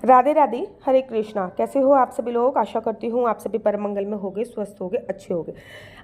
राधे राधे, हरे कृष्णा। कैसे हो आप सभी लोग? आशा करती हूँ आप सभी परम मंगल में होगे, स्वस्थ होगे, अच्छे होगे।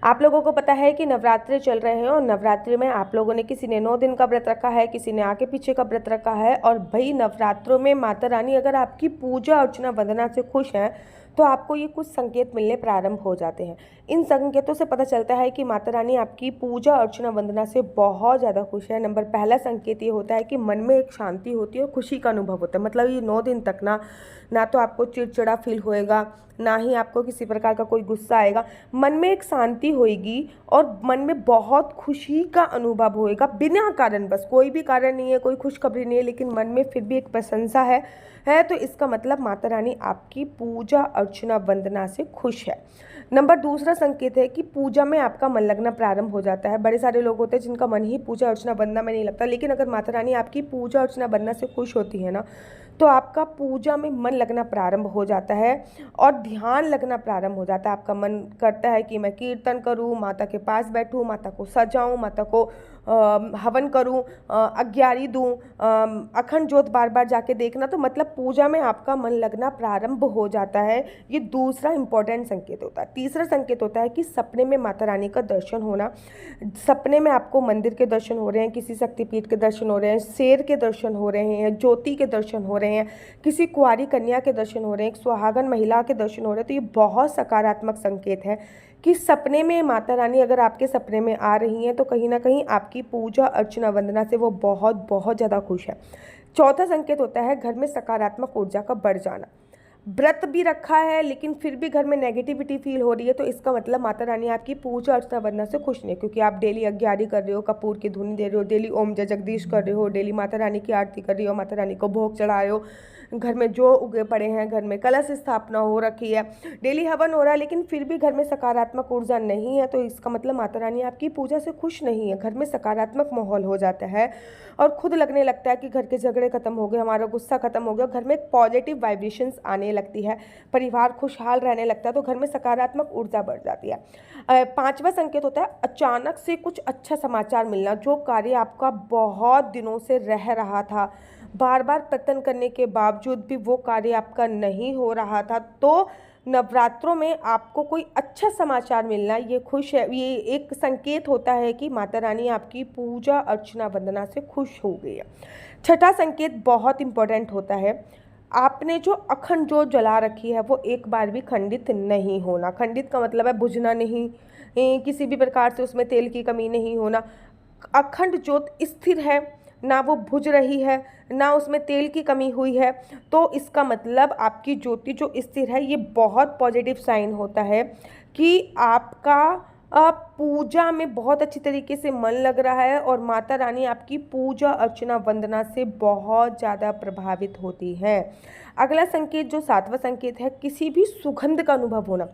आप लोगों को पता है कि नवरात्रि चल रहे हैं और नवरात्रि में आप लोगों ने किसी ने 9 दिन का व्रत रखा है, किसी ने आगे पीछे का व्रत रखा है। और भाई नवरात्रों में माता रानी अगर आपकी पूजा अर्चना वंदना से खुश हैं तो आपको ये कुछ संकेत मिलने प्रारंभ हो जाते हैं। इन संकेतों से पता चलता है कि माता रानी आपकी पूजा अर्चना वंदना से बहुत ज़्यादा खुश है। नंबर पहला संकेत ये होता है कि मन में एक शांति होती है और खुशी का अनुभव होता है। मतलब ये 9 दिन तक ना तो आपको चिड़चिड़ा फील होएगा, ना ही आपको किसी प्रकार का कोई गुस्सा आएगा। मन में एक शांति होएगी और मन में बहुत खुशी का अनुभव होएगा बिना कारण, बस कोई भी कारण नहीं है, कोई खुशखबरी नहीं है, लेकिन मन में फिर भी एक प्रशंसा है तो इसका मतलब माता रानी आपकी पूजा अर्चना वंदना से खुश है। नंबर दूसरा संकेत है कि पूजा में आपका मन लगना प्रारंभ हो जाता है। बड़े सारे लोग होते हैं जिनका मन ही पूजा अर्चना वंदना में नहीं लगता, लेकिन अगर माता रानी आपकी पूजा अर्चना वंदना से खुश होती है ना, तो आपका पूजा में मन लगना प्रारंभ हो जाता है और ध्यान लगना प्रारंभ हो जाता है। आपका मन करता है कि मैं कीर्तन करूं, माता के पास बैठूं, माता को सजाऊं, माता को हवन करूं, अग्यारी दूं, अखंड ज्योत बार बार जाके देखना। तो मतलब पूजा में आपका मन लगना प्रारंभ हो जाता है। ये दूसरा इंपॉर्टेंट संकेत होता है। तीसरा संकेत होता है कि सपने में माता रानी का दर्शन होना। सपने में आपको मंदिर के दर्शन हो रहे हैं, किसी शक्तिपीठ के दर्शन हो रहे हैं, शेर के दर्शन हो रहे हैं, ज्योति के दर्शन हो रहे हैं, किसी कुंवारी कन्या के दर्शन हो रहे हैं, एक सुहागन महिला के दर्शन हो रहे हैं। तो ये बहुत सकारात्मक संकेत है कि सपने में माता रानी अगर आपके सपने में आ रही हैं तो कहीं ना कहीं आपकी पूजा अर्चना वंदना से वो बहुत बहुत ज़्यादा खुश है। चौथा संकेत होता है घर में सकारात्मक ऊर्जा का बढ़ जाना। व्रत भी रखा है लेकिन फिर भी घर में नेगेटिविटी फील हो रही है, तो इसका मतलब माता रानी आपकी पूजा अर्चना वंदना से खुश नहीं, क्योंकि आप डेली अग्यारी कर रहे हो, कपूर की धुनी दे रहे हो, डेली ओम जय जगदीश कर रहे हो, डेली माता रानी की आरती कर रही हो, माता रानी को भोग चढ़ा रहे हो, घर में जो उगे पड़े हैं, घर में कलश स्थापना हो रखी है, डेली हवन हो रहा है, लेकिन फिर भी घर में सकारात्मक ऊर्जा नहीं है, तो इसका मतलब माता रानी आपकी पूजा से खुश नहीं है। घर में सकारात्मक माहौल हो जाता है और खुद लगने लगता है कि घर के झगड़े खत्म हो गए, हमारा गुस्सा खत्म हो गया, घर में एक पॉजिटिव वाइब्रेशंस आने लगती है, परिवार खुशहाल रहने लगता है, तो घर में सकारात्मक ऊर्जा बढ़ जाती है। पांचवा संकेत होता है अचानक से कुछ अच्छा समाचार मिलना। जो कार्य आपका बहुत दिनों से रह रहा था, बार बार प्रयत्न करने के बावजूद भी वो कार्य आपका नहीं हो रहा था, तो नवरात्रों में आपको कोई अच्छा समाचार मिलना, ये खुश है, ये एक संकेत होता है कि माता रानी आपकी पूजा अर्चना वंदना से खुश हो गई है। छठा संकेत बहुत इंपॉर्टेंट होता है, आपने जो अखंड ज्योत जला रखी है वो एक बार भी खंडित नहीं होना। खंडित का मतलब है बुझना नहीं, किसी भी प्रकार से उसमें तेल की कमी नहीं होना। अखंड ज्योत स्थिर है, ना वो बुझ रही है, ना उसमें तेल की कमी हुई है, तो इसका मतलब आपकी ज्योति जो स्थिर है, ये बहुत पॉजिटिव साइन होता है कि आपका पूजा में बहुत अच्छी तरीके से मन लग रहा है और माता रानी आपकी पूजा अर्चना वंदना से बहुत ज़्यादा प्रभावित होती है। अगला संकेत जो सातवां संकेत है, किसी भी सुगंध का अनुभव होना।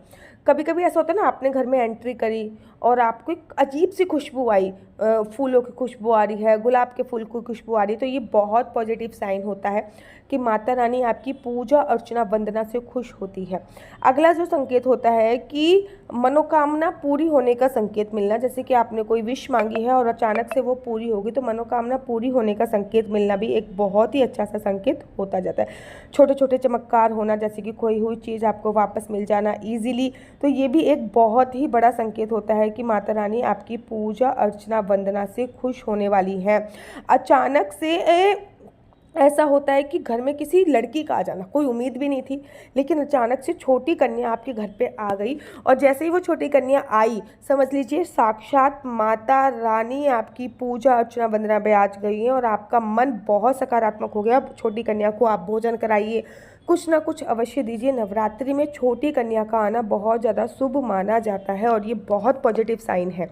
कभी कभी ऐसा होता है ना, आपने घर में एंट्री करी और आपको एक अजीब सी खुशबू आई, फूलों की खुशबू आ रही है, गुलाब के फूल की खुशबू आ रही है, तो ये बहुत पॉजिटिव साइन होता है कि माता रानी आपकी पूजा अर्चना वंदना से खुश होती है। अगला जो संकेत होता है कि मनोकामना पूरी होने का संकेत मिलना। जैसे कि आपने कोई विश मांगी है और अचानक से वो पूरी होगी, तो मनोकामना पूरी होने का संकेत मिलना भी एक बहुत ही अच्छा सा संकेत होता जाता है। छोटे छोटे चमत्कार होना, जैसे कि खोई हुई चीज़ आपको वापस मिल जाना ईजिली, तो ये भी एक बहुत ही बड़ा संकेत होता है कि माता रानी आपकी पूजा अर्चना वंदना से खुश होने वाली है। अचानक से ऐसा होता है कि घर में किसी लड़की का आ जाना, कोई उम्मीद भी नहीं थी, लेकिन अचानक से छोटी कन्या आपके घर पे आ गई और जैसे ही वो छोटी कन्या आई, समझ लीजिए साक्षात माता रानी आपकी पूजा अर्चना वंदना में आज गई है और आपका मन बहुत सकारात्मक हो गया। छोटी कन्या को आप भोजन कराइए, कुछ ना कुछ अवश्य दीजिए। नवरात्रि में छोटी कन्या का आना बहुत ज़्यादा शुभ माना जाता है और ये बहुत पॉजिटिव साइन है।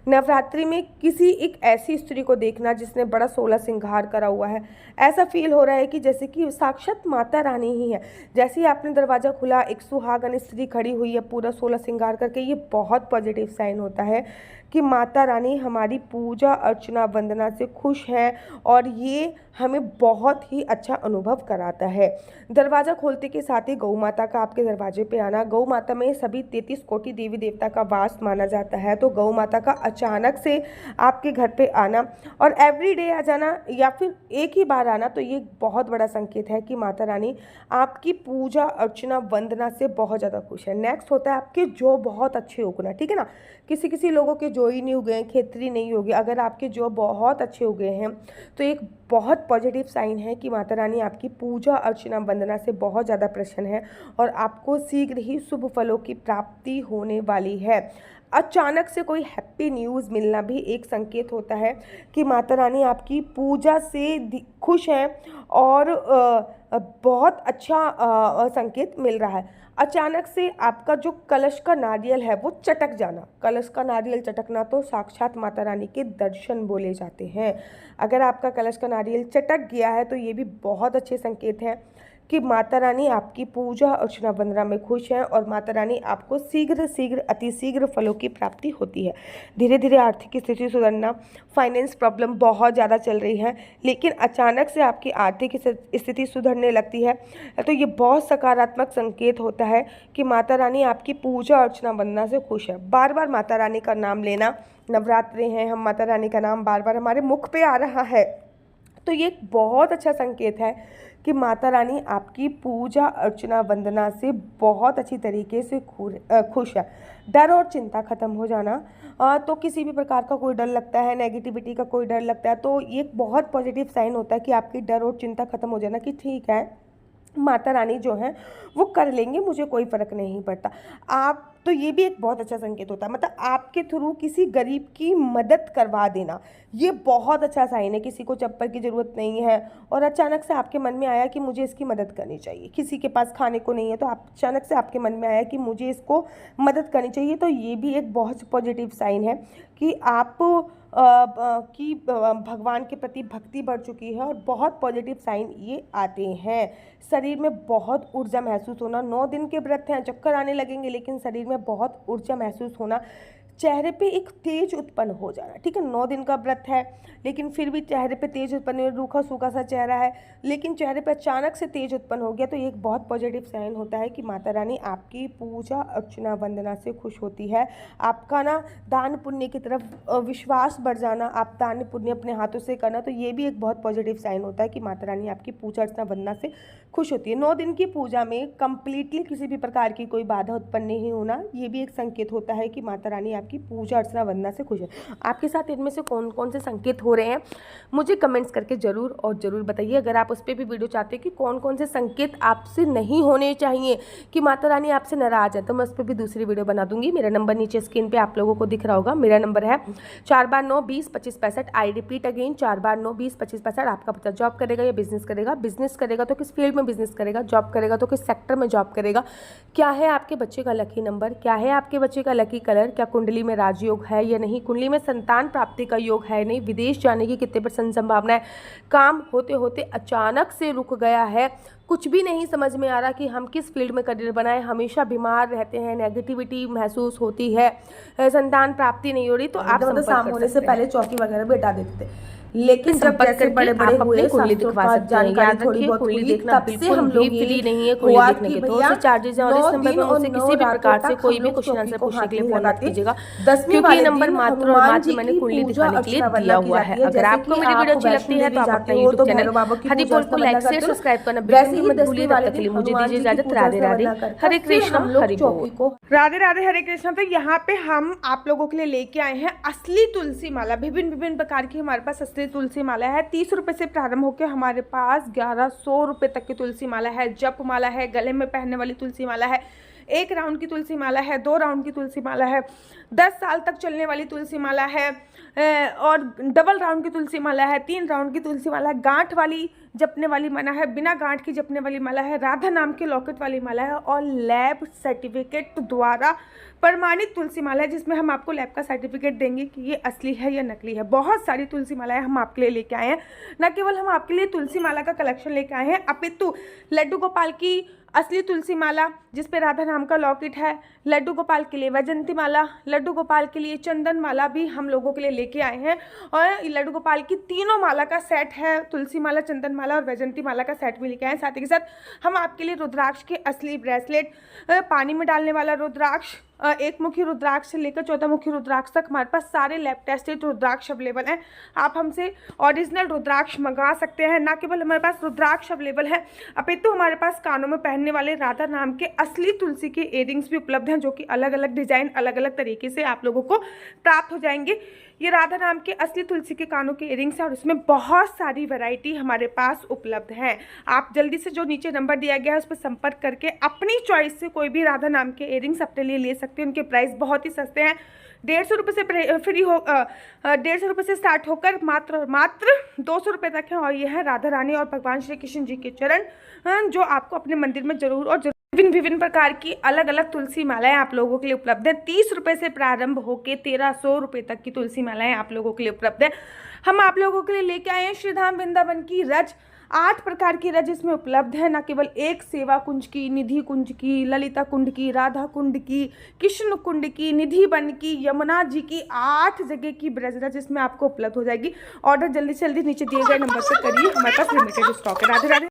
नवरात्रि में किसी एक ऐसी स्त्री को देखना जिसने बड़ा 16 श्रृंगार करा हुआ है, ऐसा फील हो रहा है कि जैसे कि साक्षात माता रानी ही है। जैसे ही आपने दरवाज़ा खुला, एक सुहागन स्त्री खड़ी हुई है पूरा 16 श्रृंगार करके, ये बहुत पॉजिटिव साइन होता है कि माता रानी हमारी पूजा अर्चना वंदना से खुश हैं और ये हमें बहुत ही अच्छा अनुभव कराता है। दरवाज़ा खोलते के साथ ही गौ माता का आपके दरवाजे पे आना, गौ माता में सभी 33 कोटि देवी देवता का वास माना जाता है, तो गौ माता का अचानक से आपके घर पे आना और एवरीडे आ जाना या फिर एक ही बार आना, तो ये बहुत बड़ा संकेत है कि माता रानी आपकी पूजा अर्चना वंदना से बहुत ज़्यादा खुश है। नेक्स्ट होता है आपके जो बहुत अच्छे उगना, ठीक है ना। किसी किसी लोगों के जो ही नहीं उगे हैं, खेतरी नहीं होगी, अगर आपके जो बहुत अच्छे उगे हैं तो एक बहुत पॉजिटिव साइन है कि माता रानी आपकी पूजा अर्चना वंदना से बहुत ज़्यादा प्रसन्न है और आपको शीघ्र ही शुभ फलों की प्राप्ति होने वाली है। अचानक से कोई हैप्पी न्यूज़ मिलना भी एक संकेत होता है कि माता रानी आपकी पूजा से खुश हैं और बहुत अच्छा संकेत मिल रहा है। अचानक से आपका जो कलश का नारियल है वो चटक जाना, कलश का नारियल चटकना तो साक्षात माता रानी के दर्शन बोले जाते हैं। अगर आपका कलश का नारियल चटक गया है तो ये भी बहुत अच्छे संकेत हैं कि माता रानी आपकी पूजा अर्चना वंदना में खुश हैं और माता रानी आपको शीघ्र अतिशीघ्र फलों की प्राप्ति होती है। धीरे धीरे आर्थिक स्थिति सुधरना, फाइनेंस प्रॉब्लम बहुत ज़्यादा चल रही है लेकिन अचानक से आपकी आर्थिक स्थिति सुधरने लगती है, तो ये बहुत सकारात्मक संकेत होता है कि माता रानी आपकी पूजा अर्चना वंदना से खुश है। बार बार माता रानी का नाम लेना, नवरात्रे हैं, हम माता रानी का नाम बार बार हमारे मुख पे आ रहा है, तो ये एक बहुत अच्छा संकेत है कि माता रानी आपकी पूजा अर्चना वंदना से बहुत अच्छी तरीके से खुश है। डर और चिंता खत्म हो जाना, तो किसी भी प्रकार का कोई डर लगता है, नेगेटिविटी का कोई डर लगता है, तो ये एक बहुत पॉजिटिव साइन होता है कि आपकी डर और चिंता खत्म हो जाना कि ठीक है माता रानी जो है वो कर लेंगे, मुझे कोई फ़र्क नहीं पड़ता। आप तो ये भी एक बहुत अच्छा संकेत होता है, मतलब आपके थ्रू किसी गरीब की मदद करवा देना, ये बहुत अच्छा साइन है। किसी को चप्पल की ज़रूरत नहीं है और अचानक से आपके मन में आया कि मुझे इसकी मदद करनी चाहिए, किसी के पास खाने को नहीं है तो अचानक से आपके मन में आया कि मुझे इसको मदद करनी चाहिए, तो ये भी एक बहुत पॉजिटिव साइन है कि आप की भगवान के प्रति भक्ति बढ़ चुकी है और बहुत पॉजिटिव साइन ये आते हैं। शरीर में बहुत ऊर्जा महसूस होना, 9 दिन के व्रत हैं, चक्कर आने लगेंगे लेकिन शरीर में बहुत ऊर्जा महसूस होना, चेहरे पे एक तेज उत्पन्न हो जाना, ठीक है। 9 दिन का व्रत है लेकिन फिर भी चेहरे पे तेज उत्पन्न, रूखा सूखा सा चेहरा है लेकिन चेहरे पे अचानक से तेज उत्पन्न हो गया, तो ये एक बहुत पॉजिटिव साइन होता है कि माता रानी आपकी पूजा अर्चना वंदना से खुश होती है। आपका ना दान पुण्य की तरफ विश्वास बढ़ जाना, आप दान पुण्य अपने हाथों से करना, तो ये भी एक बहुत पॉजिटिव साइन होता है कि माता रानी आपकी पूजा अर्चना वंदना से खुश होती है। 9 दिन की पूजा में कंप्लीटली किसी भी प्रकार की कोई बाधा उत्पन्न नहीं होना, ये भी एक संकेत होता है कि माता रानी आपकी पूजा अर्चना वंदना से खुश है। आपके साथ इनमें से कौन कौन से संकेत हो रहे हैं मुझे कमेंट्स करके ज़रूर और ज़रूर बताइए। अगर आप उस पर भी वीडियो चाहते हैं कि कौन कौन से संकेत आपसे नहीं होने चाहिए कि माता रानी आपसे नाराज़ है, तो मैं उस पर भी दूसरी वीडियो बना दूंगी। मेरा नंबर नीचे स्क्रीन पे आप लोगों को दिख रहा होगा, मेरा नंबर है 4/9-20-25-65। I repeat again 4/9-20-25-65। आपका बच्चा जॉब करेगा या बिजनेस करेगा, बिजनेस करेगा तो किस फील्ड में बिजनेस करेगा, जॉब करेगा तो किस सेक्टर में जॉब करेगा, क्या है आपके बच्चे का लकी नंबर, क्या है आपके बच्चे का लकी कलर, क्या कुंडली में राजयोग है या नहीं, कुंडली में संतान प्राप्ति का योग है नहीं, विदेश जाने की कितने % संभावना है, काम होते होते अचानक से रुक गया है, कुछ भी नहीं समझ में आ रहा कि हम किस फील्ड में करियर बनाएं, हमेशा बीमार रहते हैं, नेगेटिविटी महसूस होती है, संतान प्राप्ति नहीं हो रही, तो आप शाम होने से पहले चौकी वगैरह भी हटा देते थे, लेकिन जब जैसे बड़े-बड़े हुए कुंडली दिखवा सकते हैं। याद रखिए कुंडली देखना बिल्कुल भी फ्री नहीं है, कुंडली देखने के थोड़े से चार्जेस हैं और इस नंबर पर मुझसे किसी भी प्रकार से कोई भी क्वेश्चन आंसर पूछने के लिए फोन मत कीजिएगा, क्योंकि ये नंबर मात्र और मात्र मैंने कुंडली दिखाने के लिए दिया हुआ है। अगर आपको मेरी वीडियो अच्छी लगती है तो आप अपना यूट्यूब चैनल हरि बोल को लाइक शेयर सब्सक्राइब करना बिल्कुल मत भूलिए। तब तक के लिए मुझे दीजिए इजाजत। राधे राधे, हरे कृष्ण हरि बोल। राधे राधे, हरे कृष्ण। तो यहाँ पे हम आप लोगों के लिए लेके आए हैं असली तुलसी माला। विभिन्न प्रकार की हमारे पास असली तुलसी माला है। 30 रुपये से प्रारंभ होकर हमारे पास 1100 रुपये तक की तुलसी माला है। जप माला है, गले में पहनने वाली तुलसी माला है, 1 राउंड की तुलसी माला है, 2 राउंड की तुलसी माला है, 10 साल तक चलने वाली तुलसी माला है और डबल राउंड की तुलसी माला है, 3 राउंड की तुलसी माला है, गांठ वाली जपने वाली माला है, बिना गांठ की जपने वाली माला है, राधा नाम के लॉकेट वाली माला है और लैब सर्टिफिकेट द्वारा प्रमाणित तुलसी माला है, जिसमें हम आपको लैब का सर्टिफिकेट देंगे कि ये असली है या नकली है। बहुत सारी तुलसी मालाएं हम आपके लिए लेके आए हैं। न केवल हम आपके लिए तुलसी माला का कलेक्शन लेके आए हैं, अपितु लड्डू गोपाल की असली तुलसी माला जिस पे राधा नाम का लॉकेट है, लड्डू गोपाल के लिए वैजयंती माला, लड्डू गोपाल के लिए चंदन माला भी हम लोगों के लिए लेके आए हैं। और लड्डू गोपाल की तीनों माला का सेट है, तुलसी माला, चंदन माला और वैजयंती माला का सेट भी लेके आए हैं। साथ ही के साथ हम आपके लिए रुद्राक्ष के असली ब्रेसलेट, पानी में डालने वाला रुद्राक्ष, एक मुखी रुद्राक्ष से लेकर 14 मुखी रुद्राक्ष तक हमारे पास सारे लैब टेस्टेड रुद्राक्ष अवेलेबल हैं। आप हमसे ओरिजिनल रुद्राक्ष मंगा सकते हैं। ना केवल हमारे पास रुद्राक्ष अवेलेबल है, अपितु हमारे पास कानों में पहनने वाले राधा नाम के असली तुलसी के इयरिंग्स भी उपलब्ध हैं, जो कि अलग अलग डिजाइन, अलग अलग तरीके से आप लोगों को प्राप्त हो जाएंगे। ये राधा नाम के असली तुलसी के कानों के इयरिंग्स हैं और इसमें बहुत सारी वैरायटी हमारे पास उपलब्ध है। आप जल्दी से जो नीचे नंबर दिया गया है उस पर संपर्क करके अपनी चॉइस से कोई भी राधा नाम के इयरिंग्स अपने लिए ले सकते हैं। उनके प्राइस बहुत ही सस्ते हैं, 150 रुपये से 150 रुपये से स्टार्ट होकर मात्र 200 रुपये तक है। और यह है राधा रानी और भगवान श्री कृष्ण जी के चरण, जो आपको अपने मंदिर में जरूर और विभिन्न प्रकार की अलग अलग तुलसी मालाएं आप लोगों के लिए उपलब्ध है। 30 रुपये से प्रारंभ होकर 1300 रुपये तक की तुलसी मालाएं आप लोगों के लिए उपलब्ध है। हम आप लोगों के लिए लेके आए हैं श्रीधाम वृंदावन की रज, 8 प्रकार की रज इसमें उपलब्ध है। न केवल एक सेवा कुंज की, निधि कुंज की, ललिता कुंड की, राधा कुंड की, कृष्ण कुंड की, निधि वन की, यमुना जी की, 8 जगह की ब्रज रज इसमें आपको उपलब्ध हो जाएगी। ऑर्डर जल्दी से जल्दी नीचे दिए गए नंबर पर करिए, हमारे पास लिमिटेड स्टॉक है। राधे राधे।